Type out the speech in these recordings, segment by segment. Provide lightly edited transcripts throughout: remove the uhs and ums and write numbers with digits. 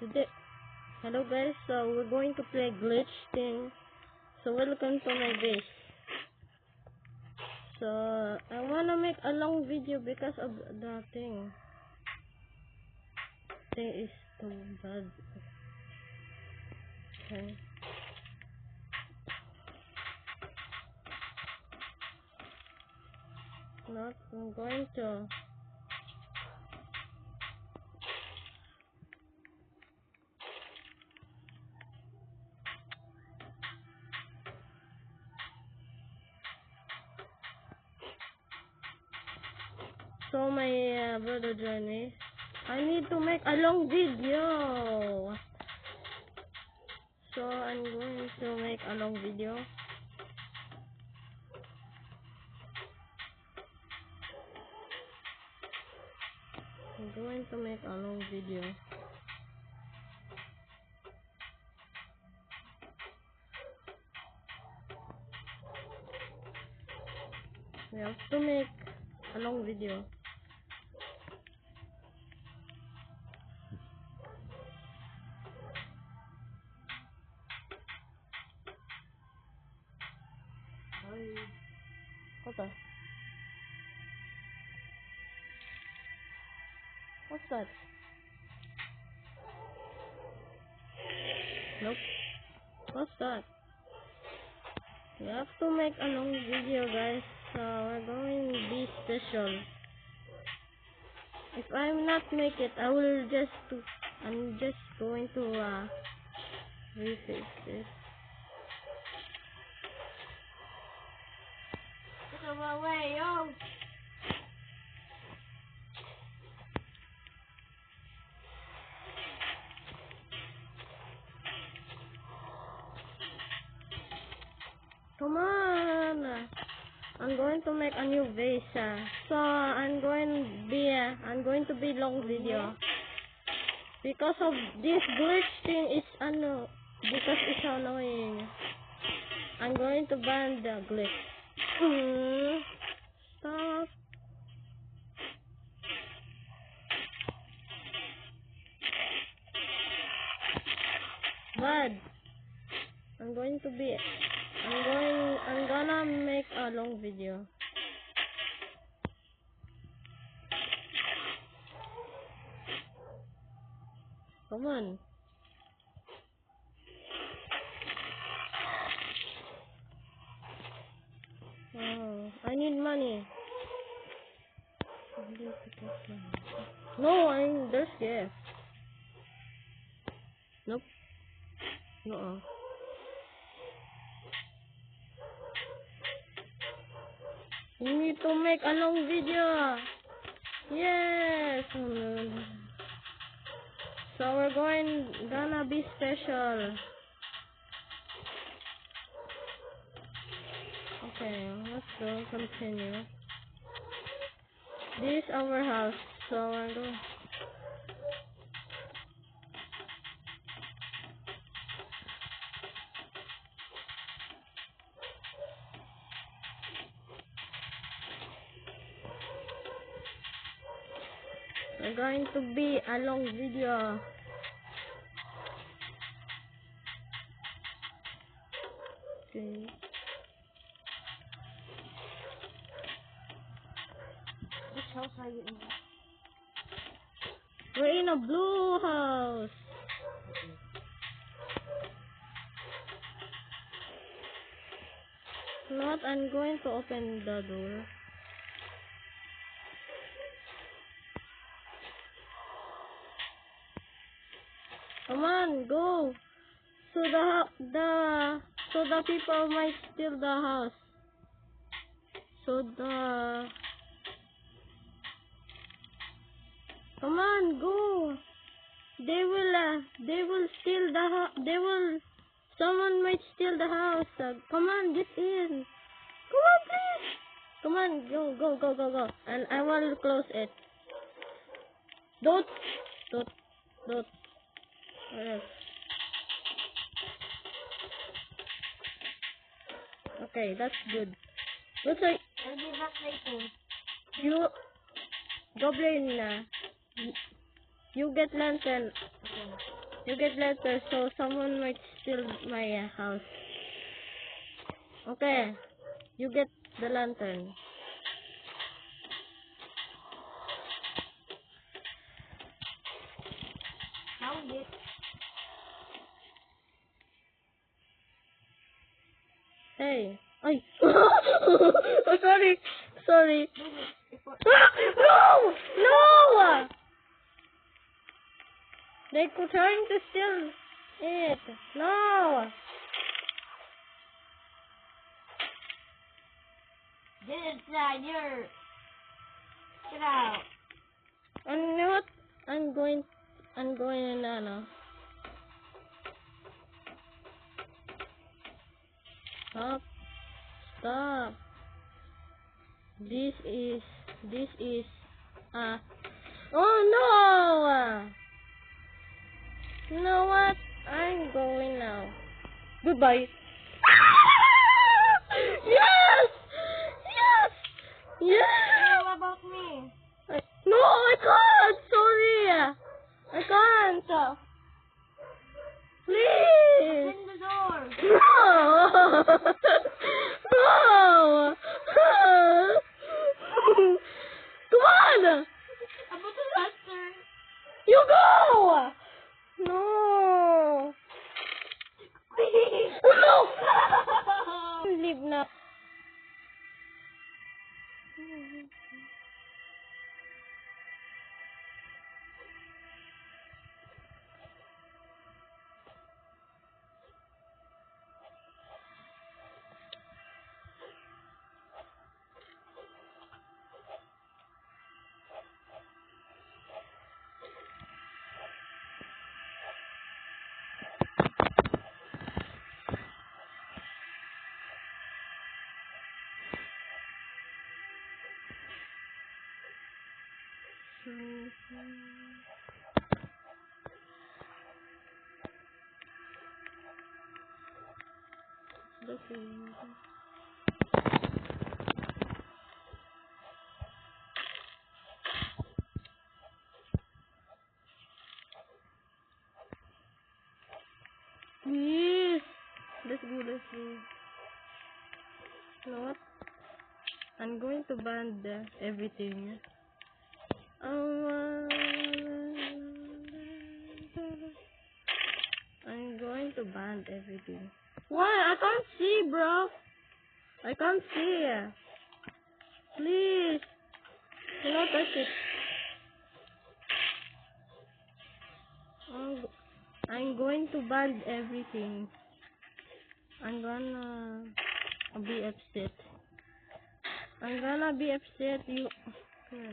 Today, hello guys, so we're going to play glitch thing. So welcome to my base. So I wanna make a long video because of the thing. Thing is too bad. Okay. Not, I'm going to. So my brother joined me. I need to make a long video. So I'm going to make a long video. I'm going to make a long video. We have to make a long video. Okay. What's that? Nope. What's that? We have to make a long video, guys. So we're going to be special. If I'm not make it, I'm just going to refix this. Get away, yo! Come on! I'm going to make a new base. So I'm going to be long video because of this glitch thing. Because it's annoying. I'm going to ban the glitch. Stop. Bad. I'm gonna make a long video. Come on. Oh, I need money. No, there's gas. Nope. No. We need to make a long video. Yes. So we're gonna be special. Okay, let's go continue. This is our house. So we're going to be a long video. Okay. Which house are you in? We're in a blue house. Not, I'm going to open the door. Come on, go. So the people might steal the house. Come on, go. They will steal the house. Someone might steal the house. Come on, get in. Come on, please. Come on, go. And I will close it. Don't. Alright. Okay, that's good. Looks like I'll be back later. you Goblin. You get lantern. Okay. You get letters, so someone might steal my house. Okay, you get the lantern. Found it. Hey. Ay. Oh, sorry. Sorry. No! No! They could trying to steal it. No! Get inside here. Get out. And you know what? I'm going in ano. Stop. Stop. This is oh no! You know what? I'm going now. Goodbye. Yes! Yes! Yes! What about me? No, I can't! Sorry! I can't! Please! Open the door. No! No! Come on! About the master. You go! No! No! Leave now. Please. Let's go, let's go. You know what? I'm going to ban everything. I'm going to ban everything. Why? I can't see, bro. I can't see. Please. Do not touch it. I'm going to ban everything. I'm gonna be upset. I'm gonna be upset.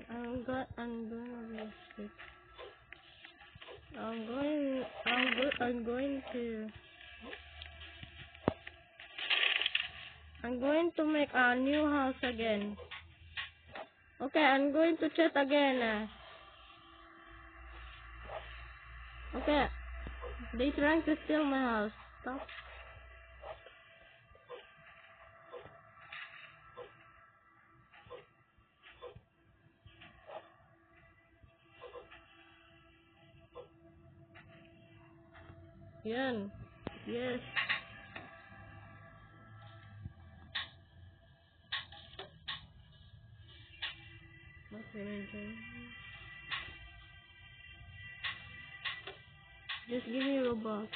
I'm gonna be upset. I'm going to make a new house again. Okay, I'm going to chat again. Okay, they trying to steal my house. Stop. Yan. Yes. Okay. Just give me Robux.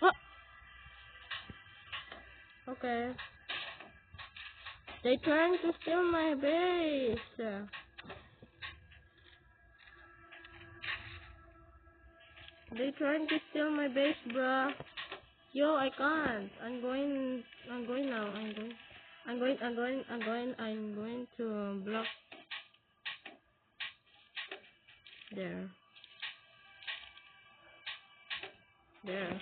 Oh. Okay. They trying to steal my base. They trying to steal my base, bruh. Yo, I can't. I'm going now. I'm going to block there. There.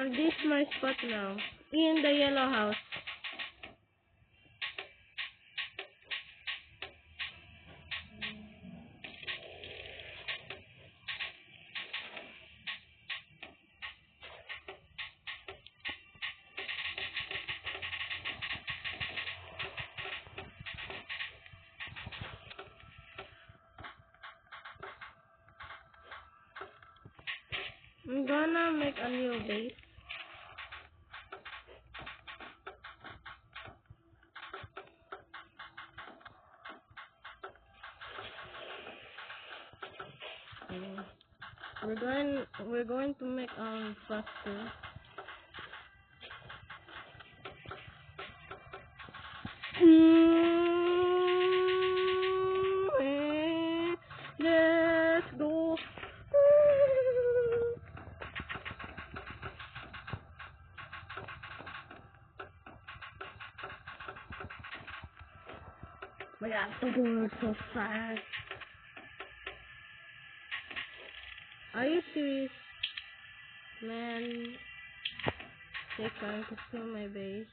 And this is my spot now. In the yellow house. I'm gonna make a new base. We're going to make faster. Let's go. We have to do it so fast. Are you serious? Man, they're trying to steal my base.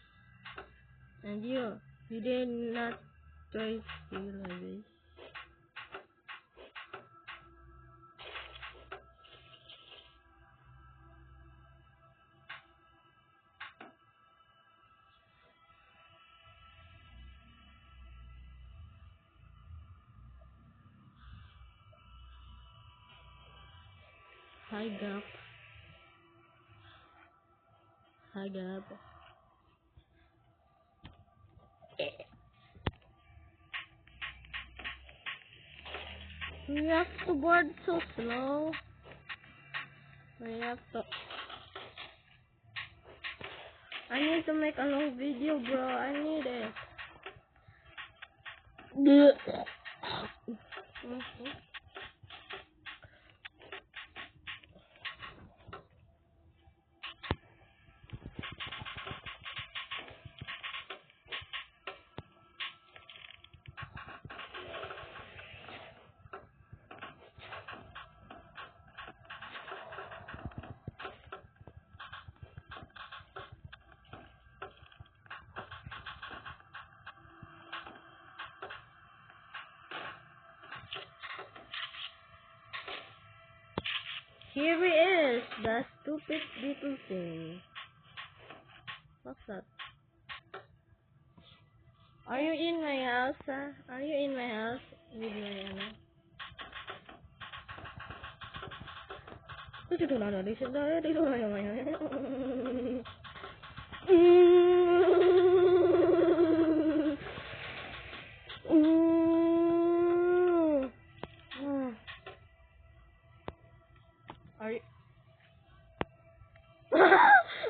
And you did not try to steal my base. Hi, Gap. Hi, Gap. We have to board so slow. We have to. I need to make a long video, bro. I need it. Here he is, the stupid little thing. What's that? Are you in my house? Are you in my house with my Are you?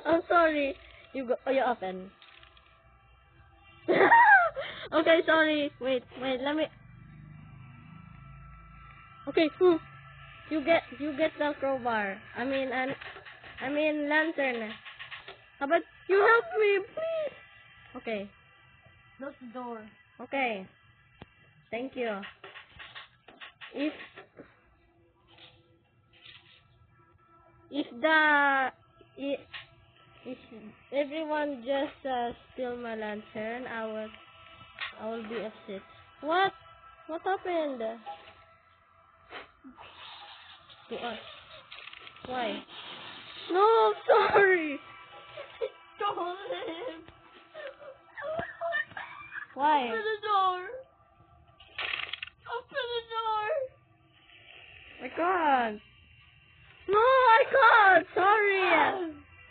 I'm sorry. You open. Okay, sorry. Wait, let me. Okay, you get the crowbar. I mean lantern. How about you help me, please? Okay. Close the door. Okay. Thank you. If everyone just steal my lantern, I will be upset. What? What happened to us? Why? No, I'm sorry. Stole him. Why? Open the door. Open the door. I can't. No, I can't. Sorry.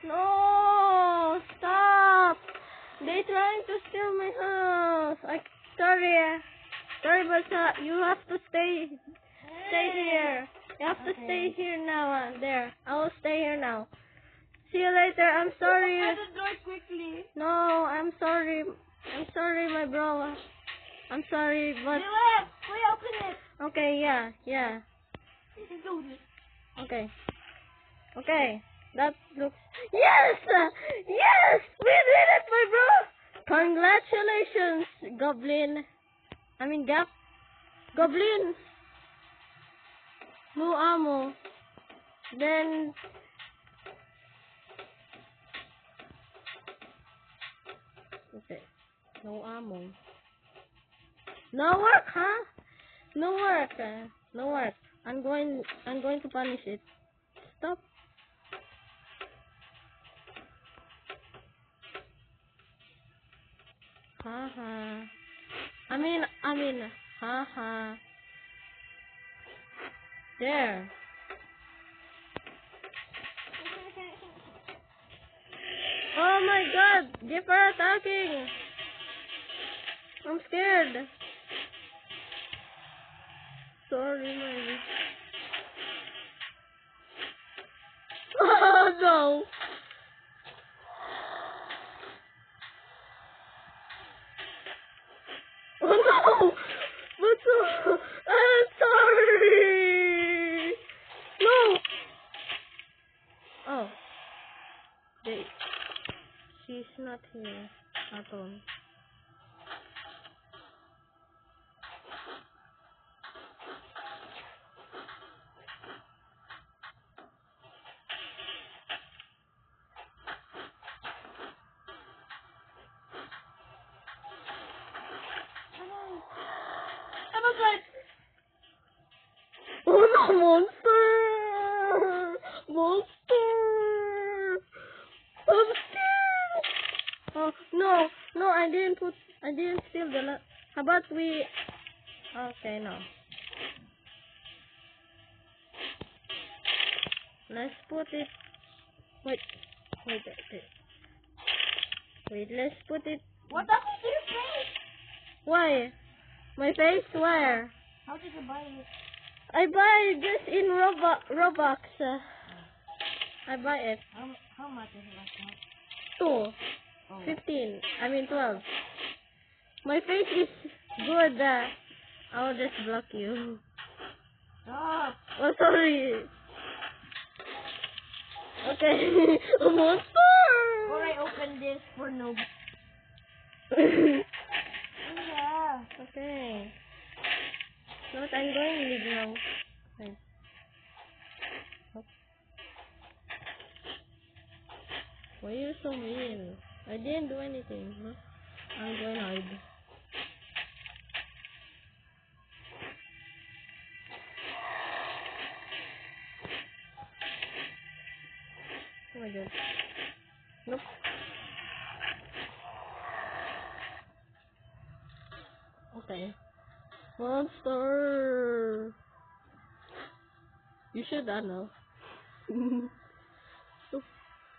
No, stop. They trying to steal my house. Sorry, but you have to stay here. You have to stay here now. There, I will stay here now. See you later. I'm sorry. Open the door quickly. No, I'm sorry. I'm sorry, my bro. I'm sorry, but You left. We open it. okay, yeah. Okay. That looks. Yes, we did it, my bro. Congratulations, Gap. Goblin. No ammo. Then Okay. No ammo. No work, huh? No work. No work. I'm going to punish it. Stop. Haha. I mean, haha. There. Oh my god! Gipper attacking! I'm scared. Sorry, my. Oh no! Oh no! But I'm sorry! No! Oh. They, she's not here at all. I'm afraid. Oh no, monster! Monster! I'm scared! Oh, no, I didn't steal the how about we, okay, no. Let's put it, wait, let's put it, What happened to your face? why? My face, where? How did you buy it? I buy this in Robux. I buy it. How much is it right now? 2. Oh. 15. I mean 12. My face is good. I'll just block you. Stop. Oh, sorry. Okay. A monster! Or I open this for no. Yeah. Okay. So what I'm going to leave now. Wait. Why are you so mean? I didn't do anything. Huh? I'm going to hide. Oh my god. Nope. Okay. Monster! You should, I know.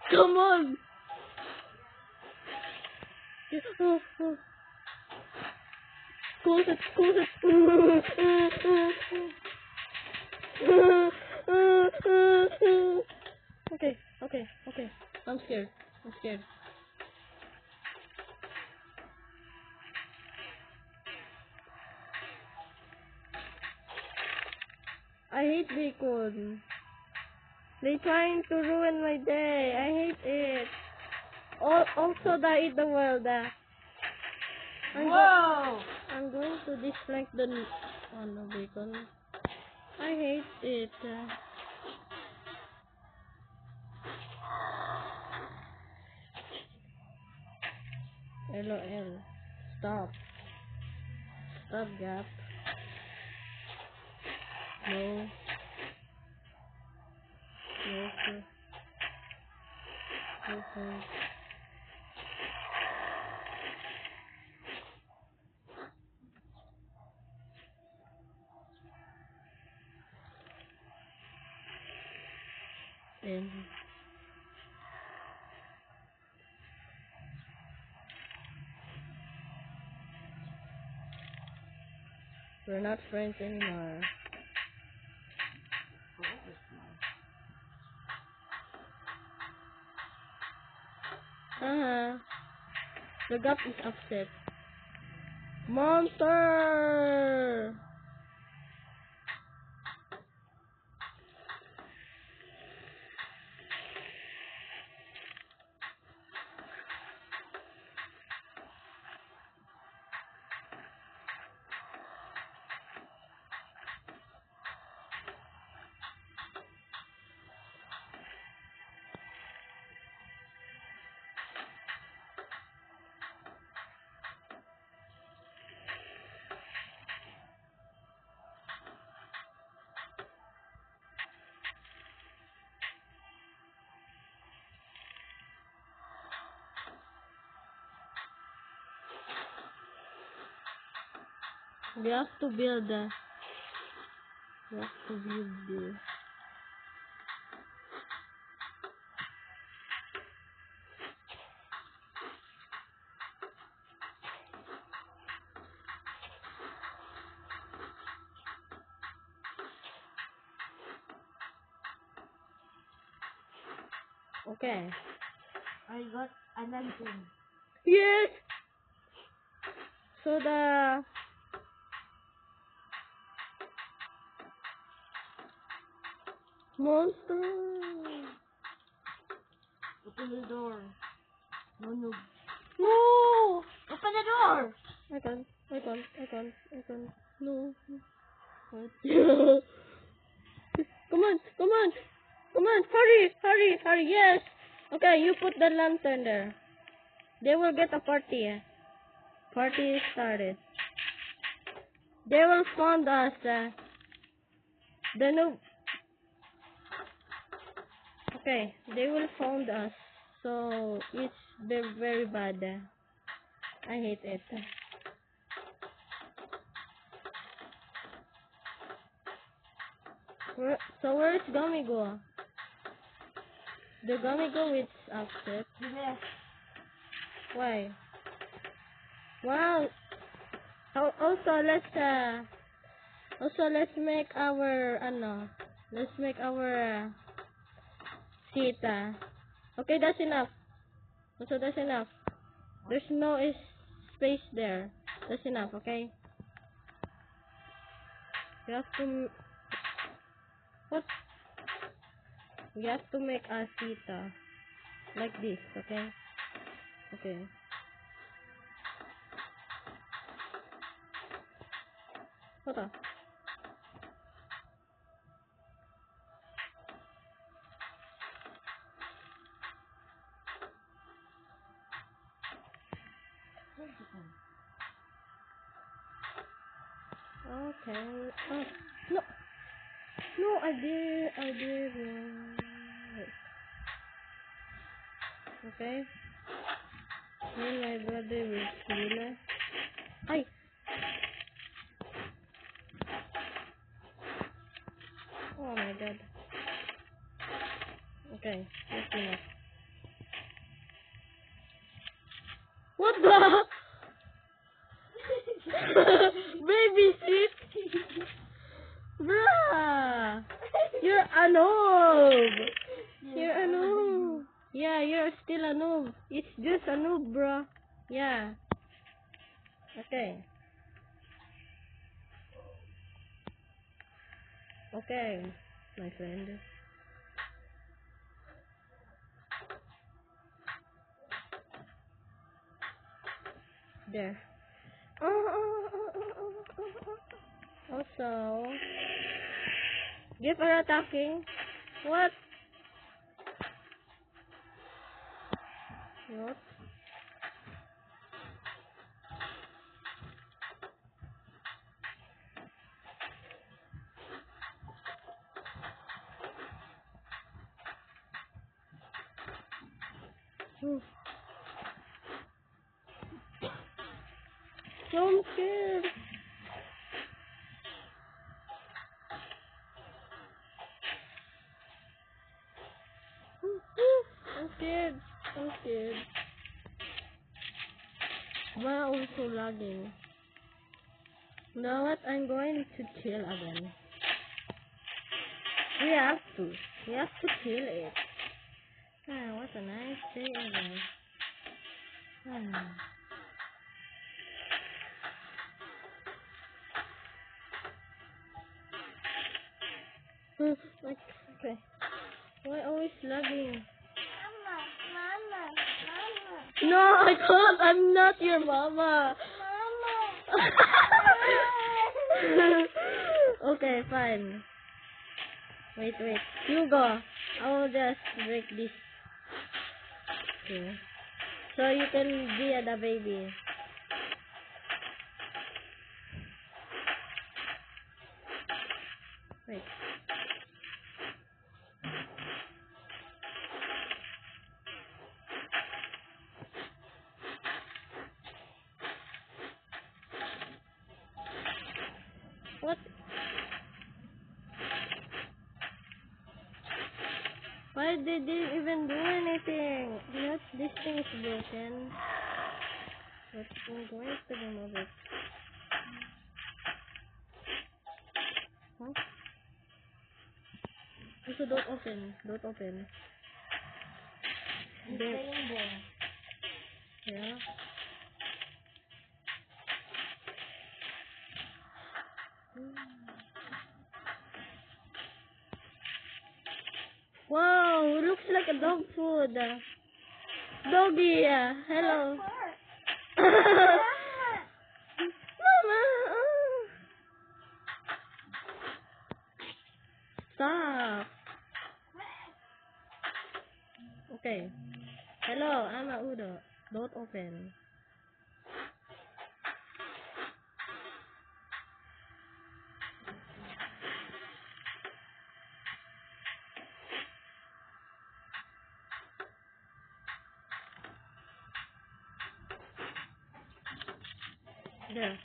Come on! Close it, close it! Okay. I'm scared. I hate bacon. They trying to ruin my day. I hate it. Also, that eat the world. Whoa. I'm going to dislike the no bacon. I hate it. LOL. Stop, Gap. No. Sir. Okay. And we're not friends anymore. The Gap is upset. Monster! We have to build we have to build this. Okay. I got a lantern. Yes! So the monster. Open the door. No noob. No! Open the door! I can't. No. What? Come on, hurry, yes! Okay, you put the lantern there. They will get a party. Party is started. They will find us. The noob. Okay, they will find us. So it's very bad. I hate it. So where's Gummy-Go? The Gummy-Go is upset. Yes. Why? Wow. Also let's make our Sita. Okay, that's enough. Also that's enough. There's no space there. That's enough, okay? You have to what? You have to make a Sita like this, okay? Okay. Hold on. Okay. Oh, no. No, I did. Wait. Okay. Me and my brother will kill. Ay! Oh my god. Okay, that's enough. What the? Baby sheep! Bruh! You're a noob! You're a noob! Yeah, you're still a noob. It's just a noob, bruh. Yeah. Okay. Okay, my friend. There. Also, give her attacking. What? What? Hmm. So I'm scared. I'm scared. I'm scared. But also lagging. Now what? I'm going to kill again. We have to. We have to kill it. Ah, what a nice day again. Ah. Like, okay. Why always lagging? Mama. No, I can't. I'm not your mama. Okay, fine. Wait. You go. I will just break this. Okay. So you can be the baby. Wait. they didn't even do anything. Not this thing is broken. But I'm going to remove it. Huh? Also, don't open. Don't open. It's There. staying there. Yeah. Wow, it looks like a dog food. Doggy, hello. Mama. Stop. Okay. Hello, I'm Udo. Don't open. There.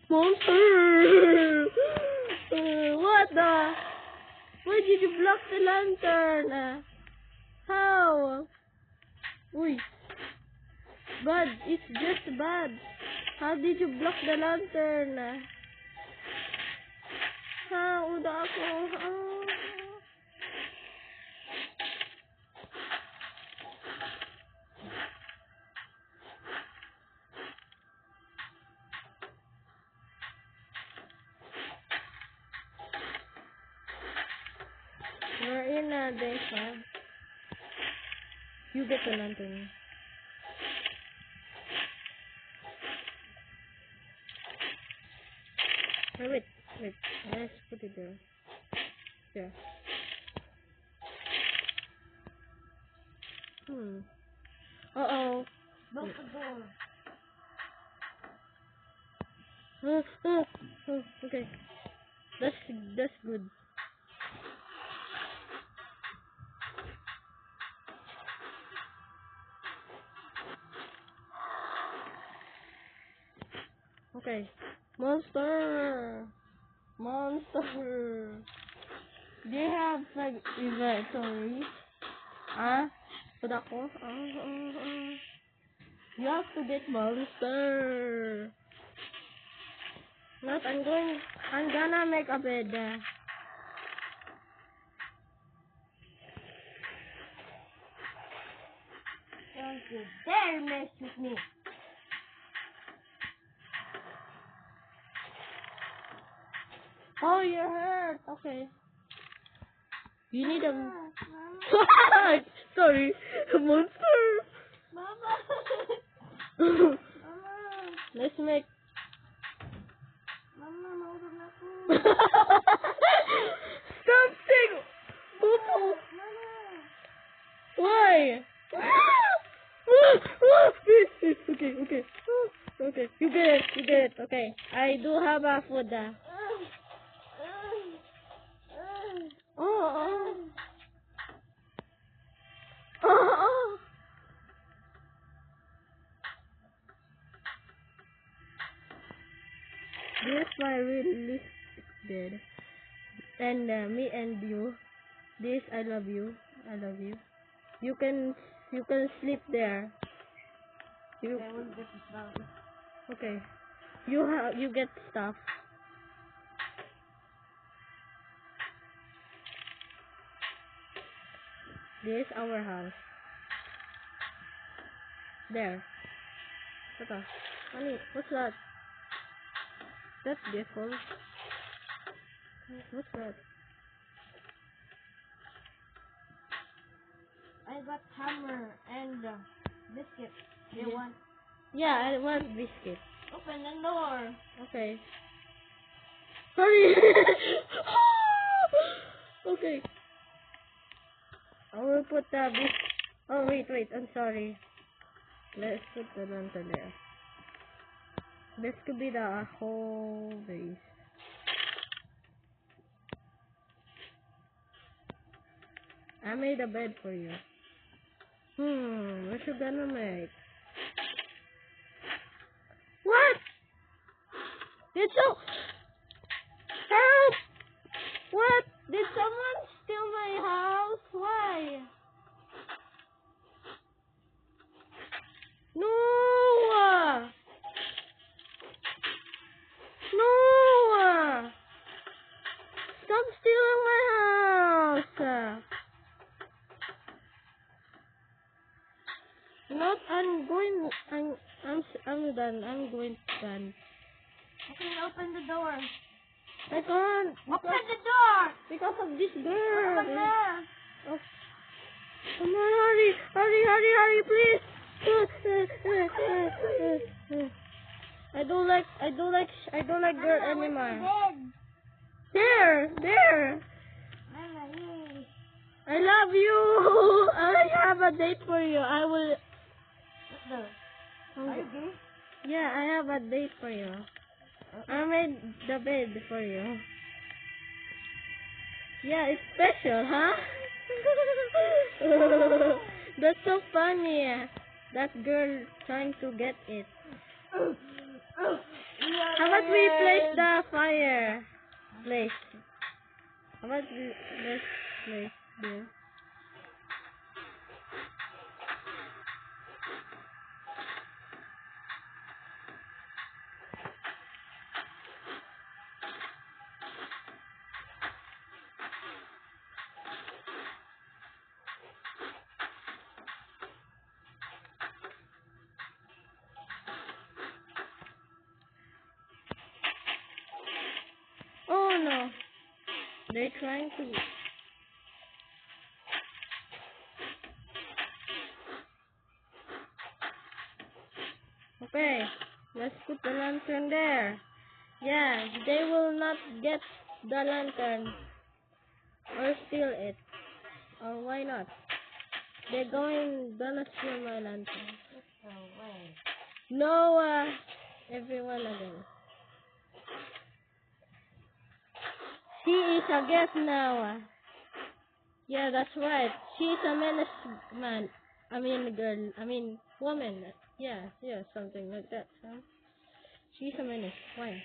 Monster! What the? Why did you block the lantern? How? Uy. Bad. It's just bad. How did you block the lantern? Ha, uda ako. Ah. We're in day 5. You get the lantern. Oh, wait. Let's put it there. There. Uh-oh. Lock the door. Okay. That's good. Okay. Monster. They have like inventory. Put ako. You have to get monster. Not, I'm gonna make a bed. Don't you dare mess with me. Oh, you're hurt. Okay. You need a... Mama. Sorry. Monster. Mama. Mama. Let's make... Mama, naulog na ako. Stop saying... Poo-poo. Mama. Why? Okay. Okay. You get it. Okay. I do have a food. Oh. This is my realistic bed. And me and you. This, I love you. You can sleep there. You I will get it down. okay? You get stuff. This is our house. There. What's that? That's beautiful. What's that? I got hammer and biscuit. You Yeah. want? Yeah, I want biscuit. Open the door. Okay. Sorry. Okay. I will put the Oh wait. I'm sorry. Let's put the lantern there. This could be the whole base. I made a bed for you. What you gonna make? What? Did so? Help! What? Did someone steal Not, I'm done. I'm going done. Okay, open the door. I can't. Open the door! Because of this girl. Open there! Oh. Come on, hurry, please. I don't like girl anymore. There. I love you. I have a date for you. I will. Are you gay? Yeah, I have a date for you. I made the bed for you. Yeah, it's special, huh? That's so funny. That girl trying to get it. How about we place the fire? Place. How about this place there? Oh no. They're trying to. Okay, let's put the lantern there. Yeah, they will not get the lantern or steal it. Or why not? They're gonna steal my lantern. No, everyone again. She is a guest now. Yeah, that's right. She's a menace man. I mean girl. I mean woman. Yeah, something like that. Huh? She's a menace. Why?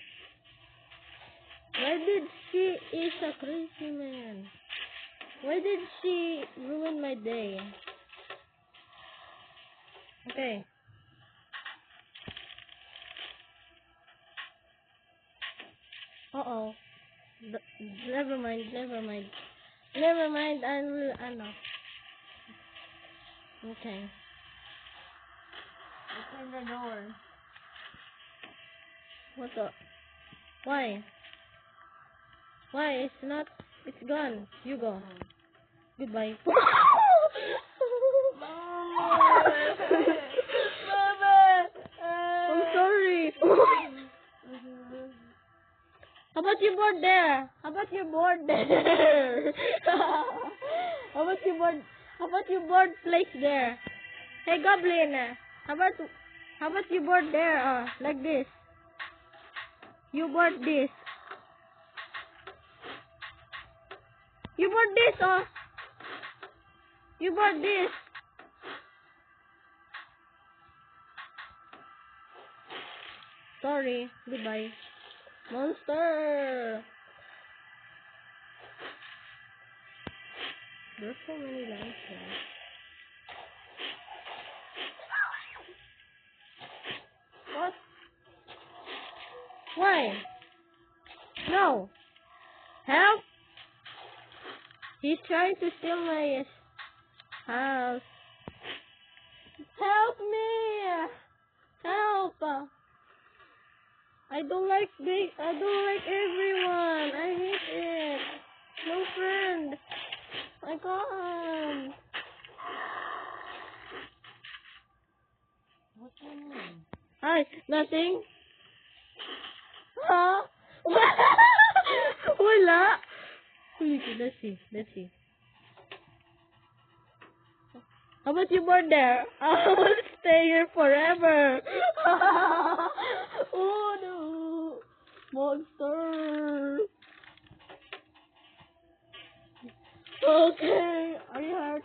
Why did she is a crazy man? Why did she ruin my day? Okay. Uh-oh. Never mind. I will, ano. Okay. Open the door. What the? Why? It's not, it's gone. You go. Goodbye. I'm sorry. How about you board there? How about you board place there? Hey Goblin, how about you board there? Like this. You board this. You board this. You board this. Sorry. Goodbye. Monster. There's so many lanterns. What? Why? No. Help! He's trying to steal my house. Help me! Help! I don't like everyone. I hate it. No friend. I can't. What's your name? Hi, nothing. Huh? Wala. Let's see. How about you board there? I will stay here forever. Oh no. Monster. Okay. Are you hurt?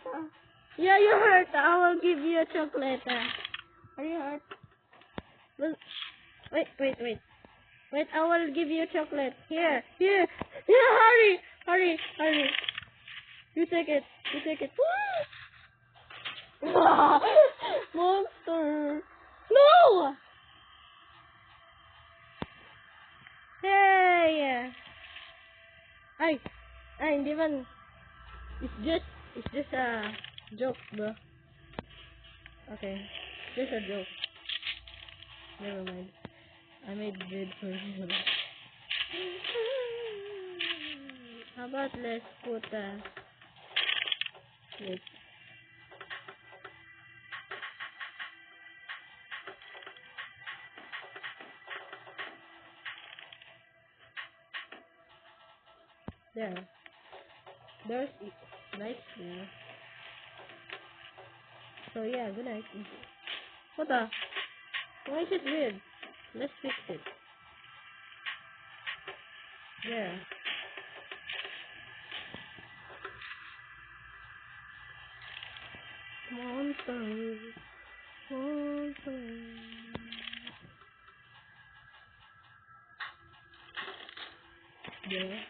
Yeah, you hurt. I will give you a chocolate. Are you hurt? Well, wait. Wait, I will give you a chocolate. Here. Hurry. You take it. Monster. No! Hey! Ay, hindi man. It's just a joke, bro. Okay, just a joke. Never mind. I made bed for you. How about let's put wait. There. There's lights there. So yeah, good night. What the? Why is it weird? Let's fix it. There. Monster. Monster. There.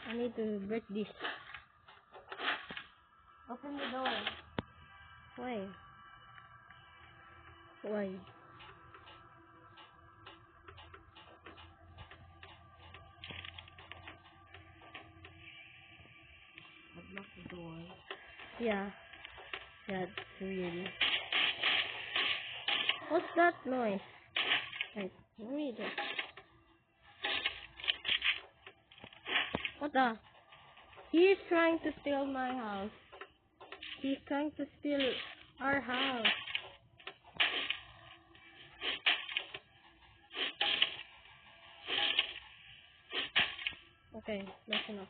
I need to break this. Open the door. Why? Why? Unlock the door. Yeah. That's weird. What's that noise? Wait, let me just... What the? He's trying to steal my house. He's trying to steal our house. Okay, that's enough.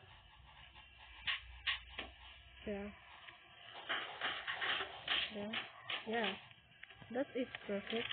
There. There. Yeah. That is perfect.